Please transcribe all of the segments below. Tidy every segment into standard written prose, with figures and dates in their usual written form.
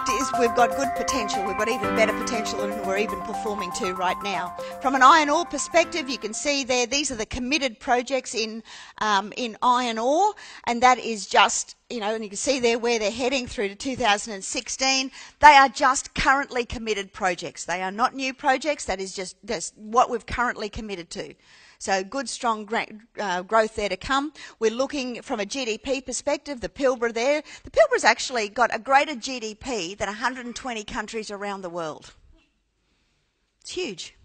fact is we've got good potential. We've got even better potential than we're even performing to right now. From an iron ore perspective, you can see there, these are the committed projects in iron ore, and that is just, you know, and you can see there where they're heading through to 2016. They are just currently committed projects. They are not new projects. That is just what we've currently committed to. So good, strong growth there to come. We're looking from a GDP perspective, the Pilbara there. The Pilbara's actually got a greater GDP than 120 countries around the world. It's huge.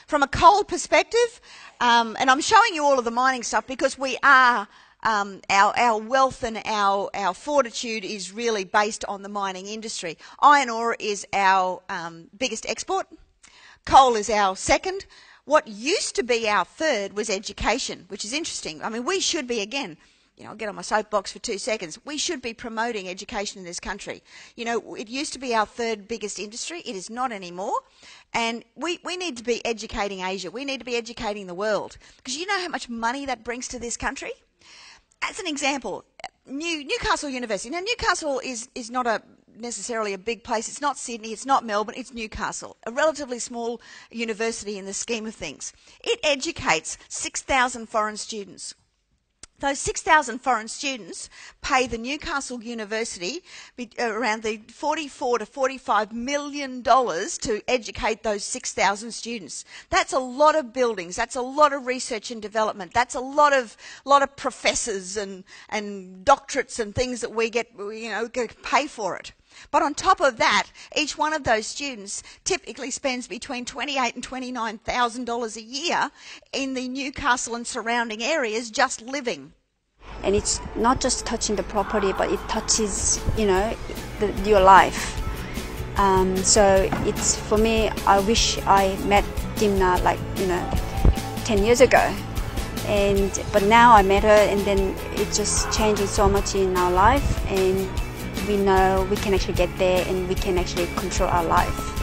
From a coal perspective, and I'm showing you all of the mining stuff because we are, our wealth and our fortitude is really based on the mining industry. Iron ore is our biggest export. Coal is our second. What used to be our third was education, which is interesting. I mean, we should be, again, you know, I'll get on my soapbox for 2 seconds. We should be promoting education in this country. You know, it used to be our third biggest industry. It is not anymore. And we need to be educating Asia. We need to be educating the world. Because you know how much money that brings to this country? As an example, Newcastle University. Now, Newcastle is not necessarily a big place. It's not Sydney, it's not Melbourne, it's Newcastle, a relatively small university in the scheme of things. It educates 6,000 foreign students. Those 6,000 foreign students pay the Newcastle University around the $44 to $45 million to educate those 6,000 students. That's a lot of buildings. That's a lot of research and development. That's a lot of professors and doctorates and things that we get, you know, pay for it. But on top of that, each one of those students typically spends between $28,000 and $29,000 a year in the Newcastle and surrounding areas just living. And it's not just touching the property, but it touches, you know, your life. So it's, for me, I wish I met Dimna like, you know, 10 years ago. But now I met her, and then it's just changing so much in our life, and we know we can actually get there and we can actually control our life.